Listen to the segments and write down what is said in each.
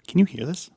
Can you hear this?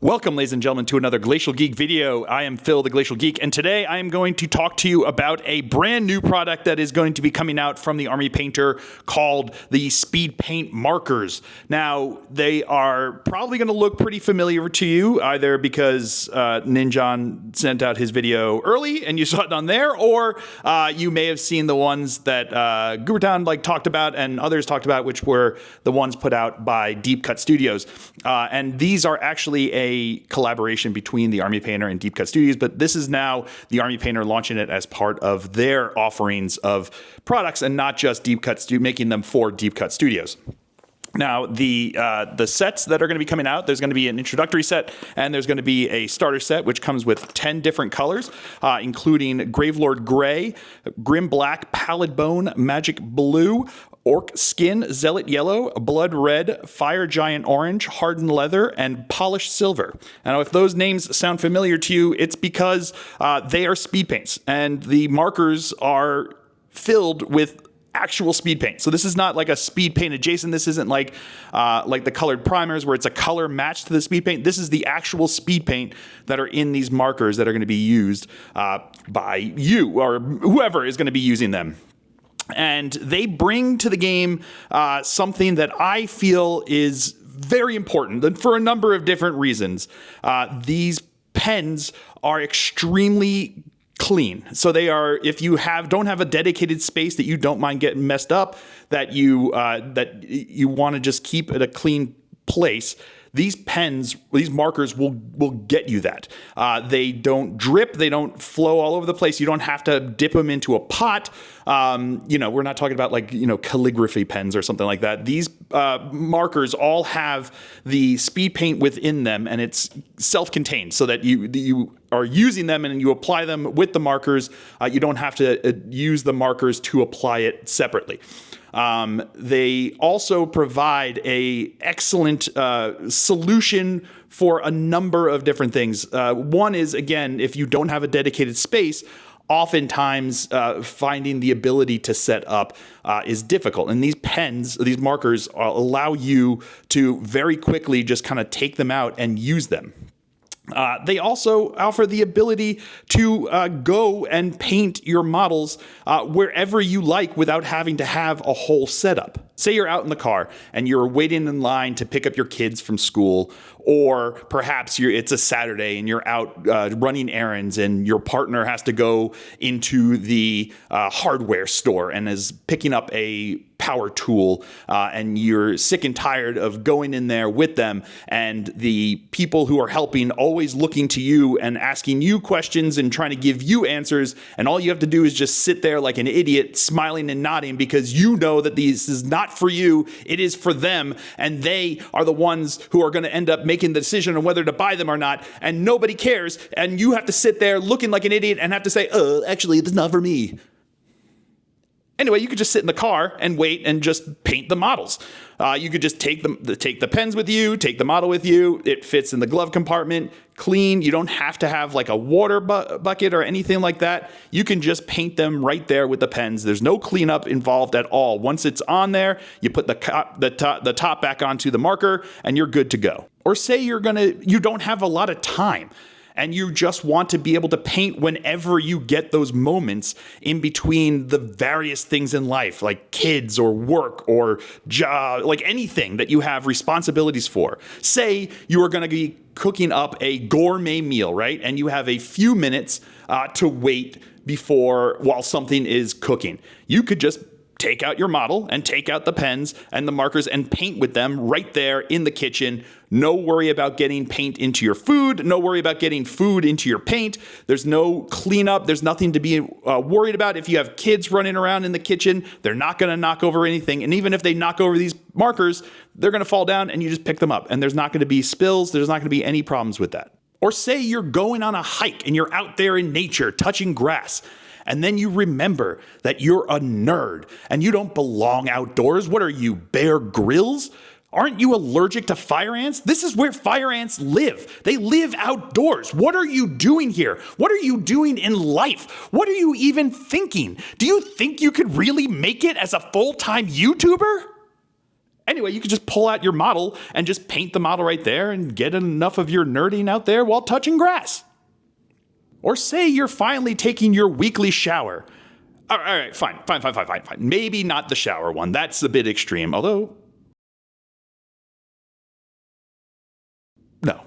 Welcome, ladies and gentlemen, to another Glacial Geek video. I am Phil, the Glacial Geek, and today I am going to talk to you about a brand new product that is going to be coming out from the Army Painter called the SpeedPaint Markers. Now, they are probably going to look pretty familiar to you, either because Ninjon sent out his video early and you saw it on there, or you may have seen the ones that Gubertown talked about and others talked about, which were the ones put out by Deep Cut Studios. And these are actually a collaboration between the Army Painter and Deep Cut Studios, but this is now the Army Painter launching it as part of their offerings of products and not just Deep Cut making them for Deep Cut Studios. Now, the sets that are going to be coming out, there's going to be an introductory set, and there's going to be a starter set, which comes with 10 different colors, including Gravelord Gray, Grim Black, Pallid Bone, Magic Blue, Orc Skin, Zealot Yellow, Blood Red, Fire Giant Orange, Hardened Leather, and Polished Silver. Now, if those names sound familiar to you, it's because they are speed paints, and the markers are filled with actual speed paint. So this is not like a speed paint adjacent. This isn't like the colored primers where it's a color matched to the speed paint. This is the actual speed paint that are in these markers that are going to be used by you or whoever is going to be using them. And they bring to the game something that I feel is very important for a number of different reasons. These pens are extremely clean. So they are, if you don't have a dedicated space that you don't mind getting messed up, that you want to just keep at a clean place, these pens, these markers will get you that. They don't drip, they don't flow all over the place. You don't have to dip them into a pot. We're not talking about calligraphy pens or something like that. These markers all have the speed paint within them, and it's self-contained so that you are using them and you apply them with the markers. You don't have to use the markers to apply it separately. They also provide a excellent solution for a number of different things. One is, again, if you don't have a dedicated space, oftentimes finding the ability to set up is difficult. And these pens, these markers, allow you to very quickly just kind of take them out and use them. They also offer the ability to go and paint your models wherever you like without having to have a whole setup. Say you're out in the car and you're waiting in line to pick up your kids from school, or perhaps it's a Saturday and you're out running errands and your partner has to go into the hardware store and is picking up a power tool and you're sick and tired of going in there with them, and the people who are helping always looking to you and asking you questions and trying to give you answers, and all you have to do is just sit there like an idiot smiling and nodding because you know that this is not for you, it is for them, and they are the ones who are going to end up making the decision on whether to buy them or not, and nobody cares, and you have to sit there looking like an idiot and have to say, actually, it's not for me. Anyway, you could just sit in the car and wait and just paint the models. You could just take the pens with you, take the model with you. It fits in the glove compartment, clean. You don't have to have like a water bucket or anything like that. You can just paint them right there with the pens. There's no cleanup involved at all. Once it's on there, you put the top back onto the marker and you're good to go. Or say you don't have a lot of time and you just want to be able to paint whenever you get those moments in between the various things in life, like kids or work or job, like anything that you have responsibilities for. Say you are going to be cooking up a gourmet meal, right? And you have a few minutes to wait while something is cooking. You could just take out your model and take out the pens and the markers and paint with them right there in the kitchen. No worry about getting paint into your food. No worry about getting food into your paint. There's no cleanup. There's nothing to be worried about. If you have kids running around in the kitchen, they're not going to knock over anything. And even if they knock over these markers, they're going to fall down and you just pick them up. And there's not going to be spills. There's not going to be any problems with that. Or say you're going on a hike and you're out there in nature touching grass, and then you remember that you're a nerd and you don't belong outdoors. What are you, Bear Grylls? Aren't you allergic to fire ants? This is where fire ants live. They live outdoors. What are you doing here? What are you doing in life? What are you even thinking? Do you think you could really make it as a full-time YouTuber? Anyway, you could just pull out your model and just paint the model right there and get enough of your nerding out there while touching grass. Or say you're finally taking your weekly shower. All right, fine. Maybe not the shower one. That's a bit extreme, although...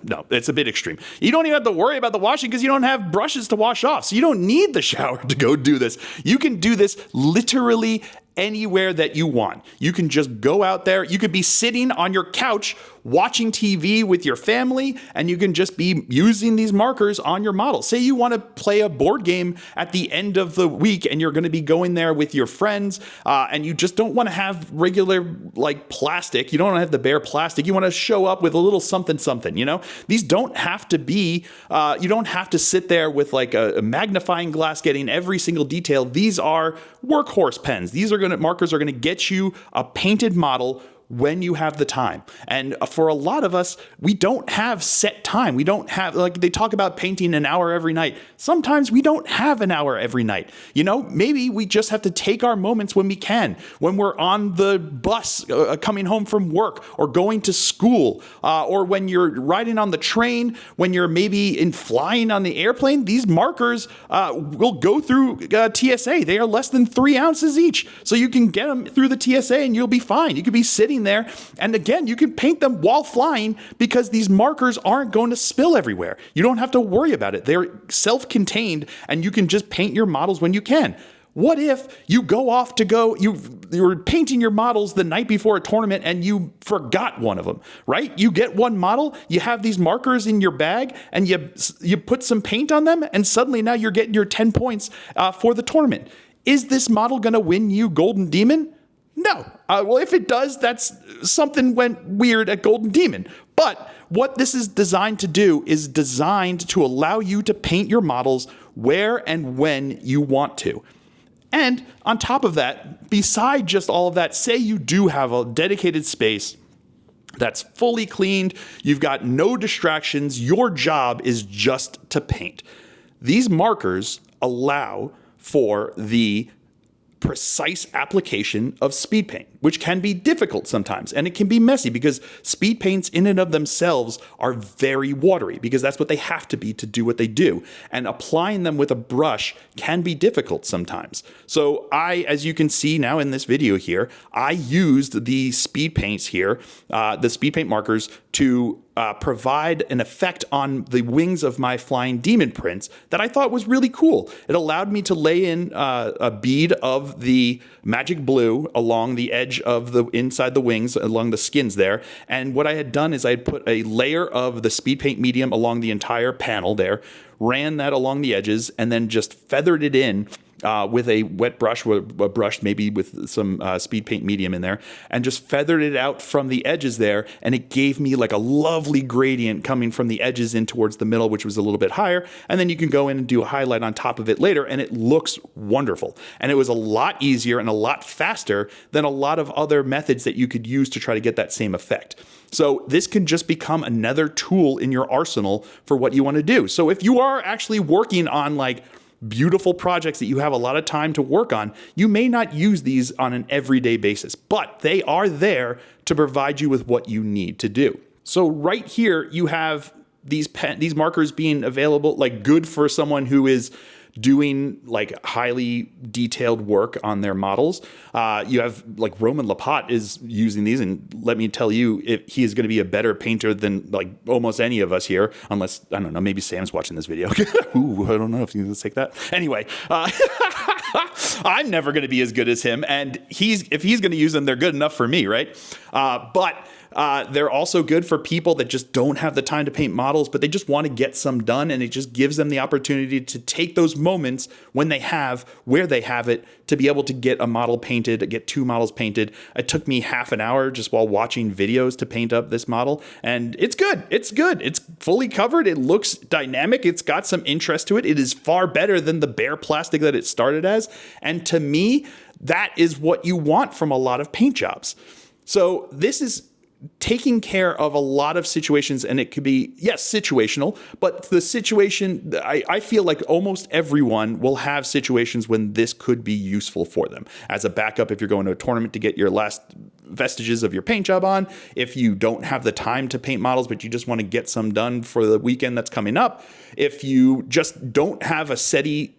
No, it's a bit extreme. You don't even have to worry about the washing because you don't have brushes to wash off. So you don't need the shower to go do this. You can do this literally anywhere that you want. You can just go out there. You could be sitting on your couch watching TV with your family, and you can just be using these markers on your model. Say you want to play a board game at the end of the week and you're going to be going there with your friends, and you just don't want to have regular like plastic. You don't want to have the bare plastic. You want to show up with a little something, you know? These don't have to be, you don't have to sit there with like a magnifying glass getting every single detail. These are workhorse pens. Markers are going to get you a painted model when you have the time. And for a lot of us, we don't have set time. We don't have, like they talk about painting an hour every night. Sometimes we don't have an hour every night. You know, maybe we just have to take our moments when we can, when we're on the bus coming home from work or going to school, or when you're riding on the train, when you're maybe flying on the airplane. These markers will go through TSA. They are less than 3 ounces each. So you can get them through the TSA and you'll be fine. You could be sitting there, and again, you can paint them while flying because these markers aren't going to spill everywhere. You don't have to worry about it. They're self-contained, and you can just paint your models when you can. What if you go off to go, you're painting your models the night before a tournament and you forgot one of them, right? You get one model, you have these markers in your bag, and you put some paint on them, and suddenly now you're getting your 10 points for the tournament. Is this model going to win you Golden Demon? No. Well, if it does, that's something went weird at Golden Demon. But what this is designed to do is designed to allow you to paint your models where and when you want to. And on top of that, beside just all of that, say you do have a dedicated space that's fully cleaned, you've got no distractions, your job is just to paint. These markers allow for the precise application of speed paint, which can be difficult sometimes, and it can be messy because speed paints in and of themselves are very watery because that's what they have to be to do what they do, and applying them with a brush can be difficult sometimes. So as you can see now in this video here, I used the speed paints here, the speed paint markers, to provide an effect on the wings of my flying demon prints that I thought was really cool. It allowed me to lay in a bead of the magic blue along the edge of the inside the wings, along the skins there. And what I had done is I had put a layer of the speed paint medium along the entire panel there, ran that along the edges, and then just feathered it in with a wet brush, a brush maybe with some speed paint medium in there, and just feathered it out from the edges there, and it gave me like a lovely gradient coming from the edges in towards the middle, which was a little bit higher, and then you can go in and do a highlight on top of it later, and it looks wonderful. And it was a lot easier and a lot faster than a lot of other methods that you could use to try to get that same effect. So this can just become another tool in your arsenal for what you want to do. So if you are actually working on like beautiful projects that you have a lot of time to work on, you may not use these on an everyday basis, but they are there to provide you with what you need to do. So right here, you have these markers being available, like good for someone who is doing like highly detailed work on their models. You have like Roman Lapat is using these, and let me tell you, he is going to be a better painter than like almost any of us here, unless, I don't know, maybe Sam's watching this video. Ooh, I don't know if you can take that. Anyway, I'm never going to be as good as him, and if he's going to use them, they're good enough for me, right? But They're also good for people that just don't have the time to paint models, but they just want to get some done. And it just gives them the opportunity to take those moments when they have, where they have it, to be able to get a model painted, get 2 models painted. It took me half an hour just while watching videos to paint up this model. And it's good. It's good. It's fully covered. It looks dynamic. It's got some interest to it. It is far better than the bare plastic that it started as. And to me, that is what you want from a lot of paint jobs. So this is taking care of a lot of situations, and it could be, yes, situational, but the situation, I feel like almost everyone will have situations when this could be useful for them as a backup. If you're going to a tournament to get your last vestiges of your paint job on, if you don't have the time to paint models, but you just want to get some done for the weekend that's coming up, if you just don't have a steady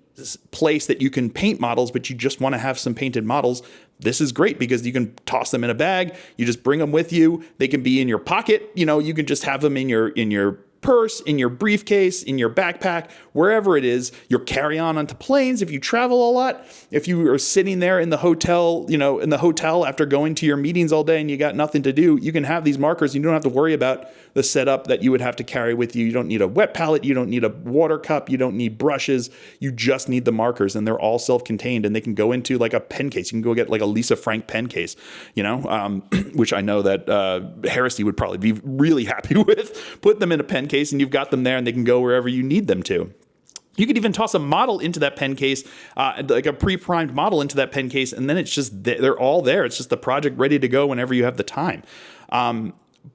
place that you can paint models, but you just want to have some painted models, this is great because you can toss them in a bag. You just bring them with you. They can be in your pocket. You know, you can just have them in your purse, in your briefcase, in your backpack, wherever it is. Your carry-on onto planes if you travel a lot. If you are sitting there in the hotel, in the hotel after going to your meetings all day and you got nothing to do, you can have these markers. You don't have to worry about the setup that you would have to carry with you. You don't need a wet palette. You don't need a water cup. You don't need brushes. You just need the markers, and they're all self-contained, and they can go into like a pen case. You can go get like a Lisa Frank pen case, which I know that Heresy would probably be really happy with. Put them in a pen case, and you've got them there, and they can go wherever you need them to. You could even toss a model into that pen case, like a pre-primed model into that pen case, and then it's just, they're all there. It's just the project ready to go whenever you have the time.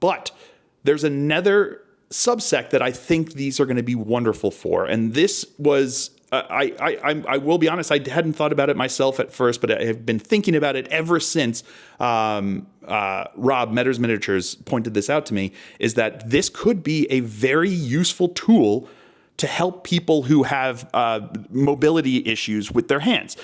But there's another subsect that I think these are going to be wonderful for. And this was, I will be honest, I hadn't thought about it myself at first, but I have been thinking about it ever since Rob, Metters Miniatures, pointed this out to me, is that this could be a very useful tool to help people who have mobility issues with their hands.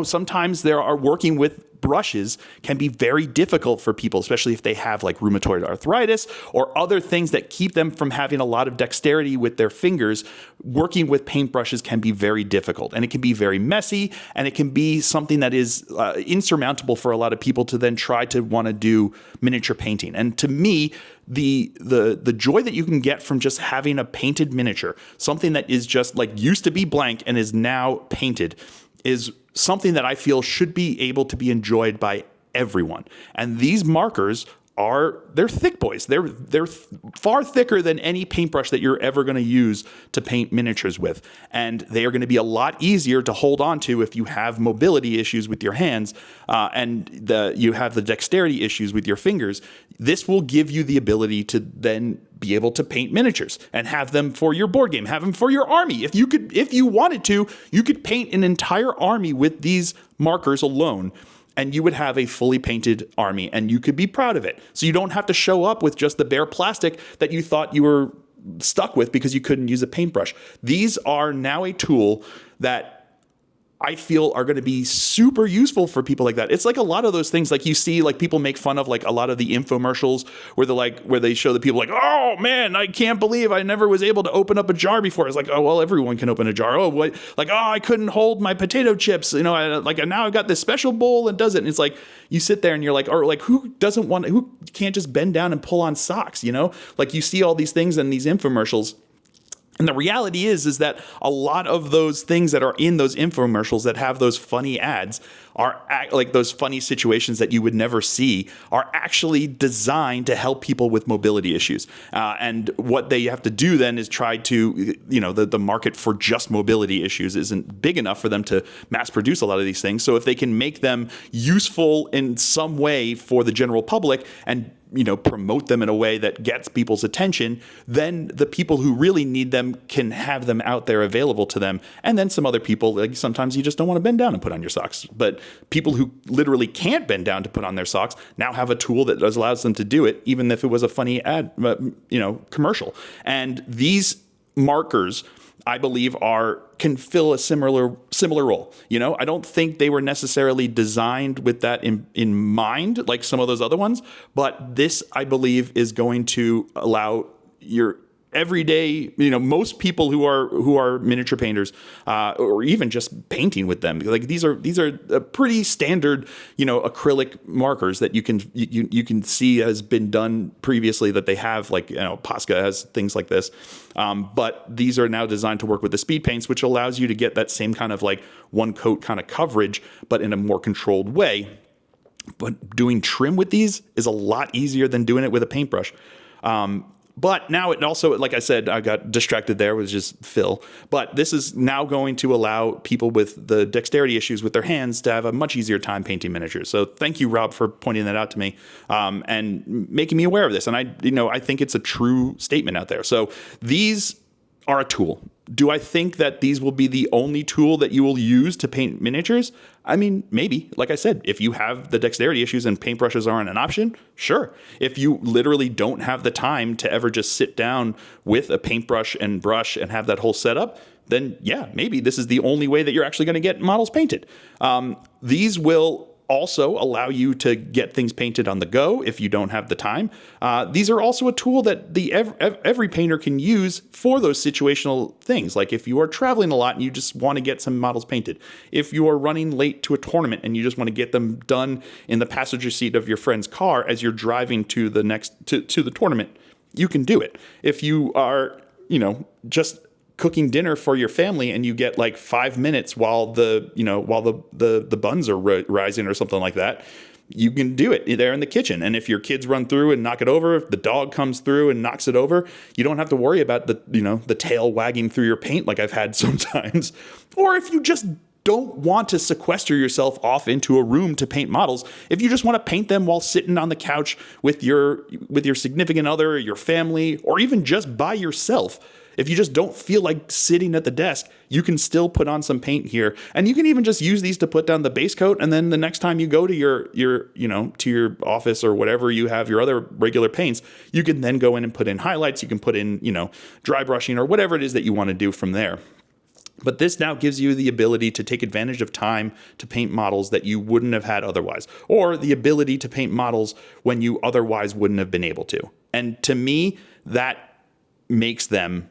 Sometimes working with brushes can be very difficult for people, especially if they have like rheumatoid arthritis or other things that keep them from having a lot of dexterity with their fingers. Working with paintbrushes can be very difficult, and it can be very messy, and it can be something that is insurmountable for a lot of people to then try to want to do miniature painting. And to me, the joy that you can get from just having a painted miniature, something that is just like used to be blank and is now painted, is something that I feel should be able to be enjoyed by everyone. And these markers they're thick boys. They're far thicker than any paintbrush that you're ever going to use to paint miniatures with. And they are going to be a lot easier to hold on to if you have mobility issues with your hands and you have the dexterity issues with your fingers. This will give you the ability to then be able to paint miniatures and have them for your board game, have them for your army. If you wanted to, you could paint an entire army with these markers alone, and you would have a fully painted army, and you could be proud of it. So you don't have to show up with just the bare plastic that you thought you were stuck with because you couldn't use a paintbrush. These are now a tool that I feel are going to be super useful for people like that. It's like a lot of those things, like you see, like people make fun of like a lot of the infomercials where they show the people like, oh man, I can't believe I never was able to open up a jar before. It's like, oh, well, everyone can open a jar. Oh, what? Like, oh, I couldn't hold my potato chips. Now I've got this special bowl and does it. And it's like, you sit there and you're like, or like, who can't just bend down and pull on socks? Like you see all these things in these infomercials. And the reality is that a lot of those things that are in those infomercials that have those funny ads are like those funny situations that you would never see are actually designed to help people with mobility issues. And what they have to do then is try to, the market for just mobility issues isn't big enough for them to mass produce a lot of these things. So if they can make them useful in some way for the general public and promote them in a way that gets people's attention, then the people who really need them can have them out there available to them. And then some other people, like sometimes you just don't want to bend down and put on your socks. But people who literally can't bend down to put on their socks now have a tool that allows them to do it, even if it was a funny ad, commercial. And these markers, I believe, can fill a similar role. I don't think they were necessarily designed with that in mind, like some of those other ones. But this, I believe, is going to allow everyday, most people who are miniature painters, or even just painting with them, like these are pretty standard, acrylic markers that you can see has been done previously, that they have, like, Posca has things like this. But these are now designed to work with the speed paints, which allows you to get that same kind of like one coat kind of coverage, but in a more controlled way. But doing trim with these is a lot easier than doing it with a paintbrush. But now it also, like I said, I got distracted there, was just Phil. But this is now going to allow people with the dexterity issues with their hands to have a much easier time painting miniatures. So thank you, Rob, for pointing that out to me, and making me aware of this. And I think it's a true statement out there. So these are a tool. Do I think that these will be the only tool that you will use to paint miniatures? I mean, maybe. Like I said, if you have the dexterity issues and paintbrushes aren't an option, sure. If you literally don't have the time to ever just sit down with a paintbrush and brush and have that whole setup, then yeah, maybe this is the only way that you're actually going to get models painted. These will also allow you to get things painted on the go if you don't have the time. These are also a tool that every painter can use for those situational things. Like if you are traveling a lot and you just want to get some models painted, if you are running late to a tournament and you just want to get them done in the passenger seat of your friend's car as you're driving to the to the tournament, you can do it. If you are, just cooking dinner for your family and you get like 5 minutes while the buns are rising or something like that, you can do it there in the kitchen. And if your kids run through and knock it over, if the dog comes through and knocks it over, you don't have to worry about the tail wagging through your paint like I've had sometimes. Or if you just don't want to sequester yourself off into a room to paint models, if you just want to paint them while sitting on the couch with your significant other, or your family, or even just by yourself, if you just don't feel like sitting at the desk, you can still put on some paint here. And you can even just use these to put down the base coat. And then the next time you go to your office or whatever you have your other regular paints, you can then go in and put in highlights. You can put in, dry brushing or whatever it is that you want to do from there. But this now gives you the ability to take advantage of time to paint models that you wouldn't have had otherwise, or the ability to paint models when you otherwise wouldn't have been able to. And to me, that makes them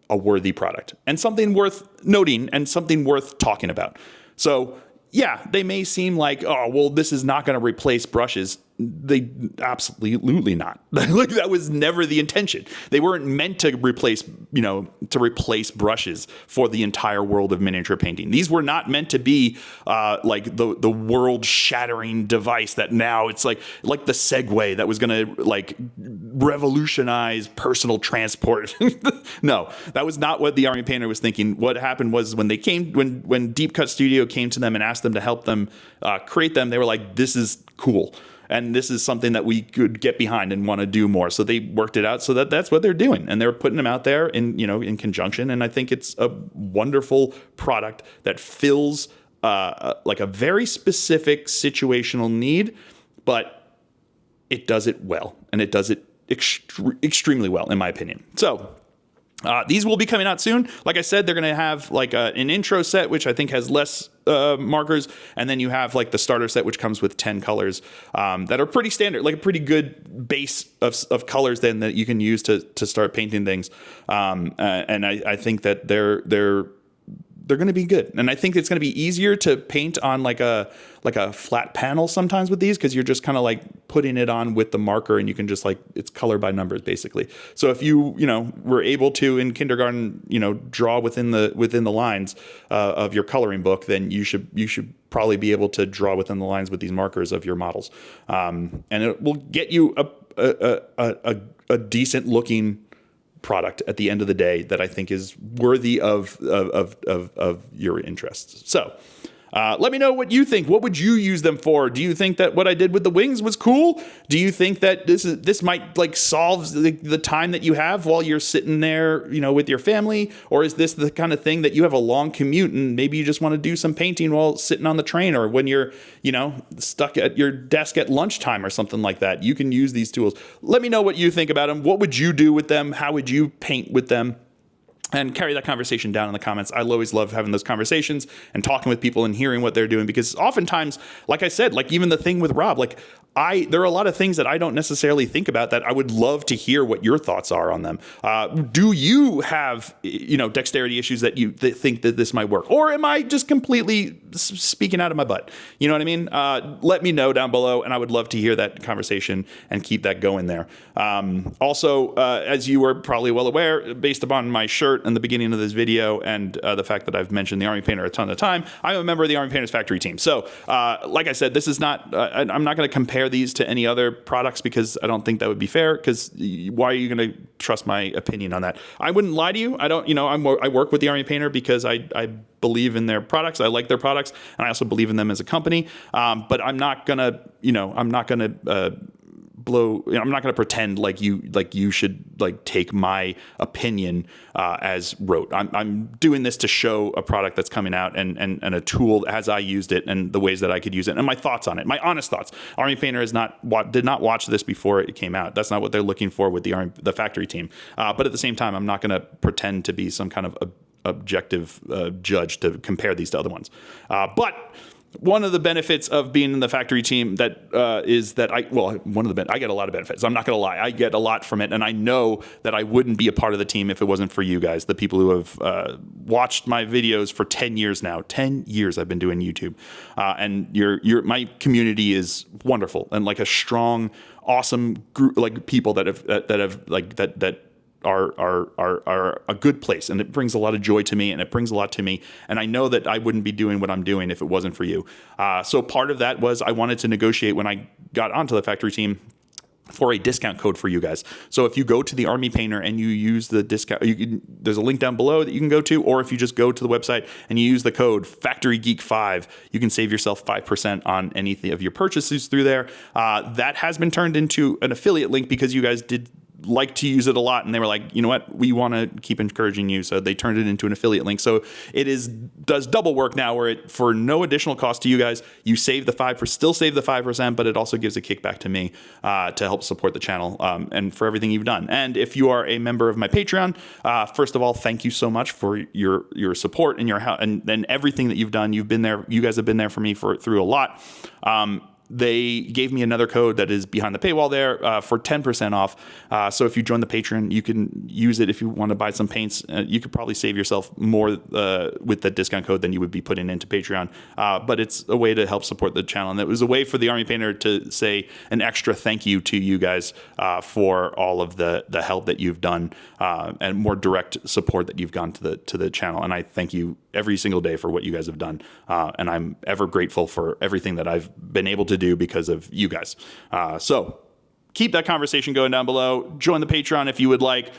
a worthy product and something worth noting and something worth talking about. So yeah, they may seem like, oh, well, this is not going to replace brushes. They absolutely not. Like that was never the intention. They weren't meant to replace brushes for the entire world of miniature painting. These were not meant to be like the world shattering device that now it's like the Segway that was going to like revolutionize personal transport. No, that was not what the Army Painter was thinking. What happened was when Deep Cut Studio came to them and asked them to help them create them, they were like, this is cool. And this is something that we could get behind and want to do more. So they worked it out so that's what they're doing. And they're putting them out there in conjunction. And I think it's a wonderful product that fills like a very specific situational need, but it does it well. And it does it extremely well, in my opinion. So these will be coming out soon. Like I said, they're going to have like an intro set, which I think has less markers. And then you have like the starter set, which comes with 10 colors that are pretty standard, like a pretty good base of colors then that you can use to start painting things. And I think that they're going to be good. And I think it's going to be easier to paint on like a flat panel sometimes with these, because you're just kind of like putting it on with the marker and you can just like, it's color by numbers basically. So if you were able to in kindergarten, draw within the lines of your coloring book, then you should probably be able to draw within the lines with these markers of your models. And it will get you a decent looking product at the end of the day that I think is worthy of your interests. So let me know what you think. What would you use them for? Do you think that what I did with the wings was cool? Do you think that this might like solve the time that you have while you're sitting there, with your family? Or is this the kind of thing that you have a long commute and maybe you just want to do some painting while sitting on the train, or when you're, stuck at your desk at lunchtime or something like that? You can use these tools. Let me know what you think about them. What would you do with them? How would you paint with them? and carry that conversation down in the comments. I always love having those conversations and talking with people and hearing what they're doing, because oftentimes, like I said, like even the thing with Rob, like there are a lot of things that I don't necessarily think about that I would love to hear what your thoughts are on them. Do you have, dexterity issues that you think that this might work? Or am I just completely speaking out of my butt? You know what I mean? Let me know down below, and I would love to hear that conversation and keep that going there. Also, as you were probably well aware, based upon my shirt in the beginning of this video and the fact that I've mentioned the Army Painter a ton of time, I'm a member of the Army Painters factory team. So, like I said, this is not, I'm not going to compare these to any other products, because I don't think that would be fair, because why are you going to trust my opinion on that? I wouldn't lie to you. I don't, I work with the Army Painter because I believe in their products. I like their products, and I also believe in them as a company. But I'm not going to, I'm not going to, I'm not going to pretend like you should take my opinion as rote. I'm doing this to show a product that's coming out and a tool as I used it and the ways that I could use it and my thoughts on it, my honest thoughts. Army Painter did not watch this before it came out. That's not what they're looking for with the factory team. But at the same time, I'm not going to pretend to be some kind of objective judge to compare these to other ones. But one of the benefits of being in the factory team I get a lot of benefits. I'm not going to lie. I get a lot from it. And I know that I wouldn't be a part of the team if it wasn't for you guys, the people who have watched my videos for 10 years now. 10 years I've been doing YouTube. And my community is wonderful, and like a strong, awesome group, like people that are a good place, and it brings a lot of joy to me, and it brings a lot to me, and I know that I wouldn't be doing what I'm doing if it wasn't for you. So part of that was I wanted to negotiate when I got onto the factory team for a discount code for you guys. So if you go to the Army Painter and you use the discount, there's a link down below that you can go to, or if you just go to the website and you use the code FactoryGeek5, you can save yourself 5% on any of your purchases through there. That has been turned into an affiliate link because you guys did like to use it a lot, and they were like, you know what, we want to keep encouraging you, so they turned it into an affiliate link. So it does double work now, where for no additional cost to you guys, you save the 5%, but it also gives a kickback to me to help support the channel and for everything you've done. And if you are a member of my Patreon, first of all, thank you so much for your support and your help and everything that you've done. You've been there. You guys have been there for me through a lot. They gave me another code that is behind the paywall there for 10% off. So if you join the Patreon, you can use it if you want to buy some paints. You could probably save yourself more with the discount code than you would be putting into Patreon. But it's a way to help support the channel. And it was a way for the Army Painter to say an extra thank you to you guys for all of the help that you've done and more direct support that you've gone to the channel. And I thank you every single day for what you guys have done. And I'm ever grateful for everything that I've been able to do because of you guys. So keep that conversation going down below. Join the Patreon if you would like.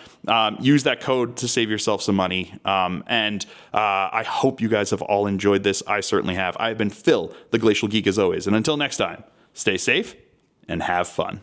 Use that code to save yourself some money. And I hope you guys have all enjoyed this. I certainly have. I've been Phil, the Glacial Geek, as always. And until next time, stay safe and have fun.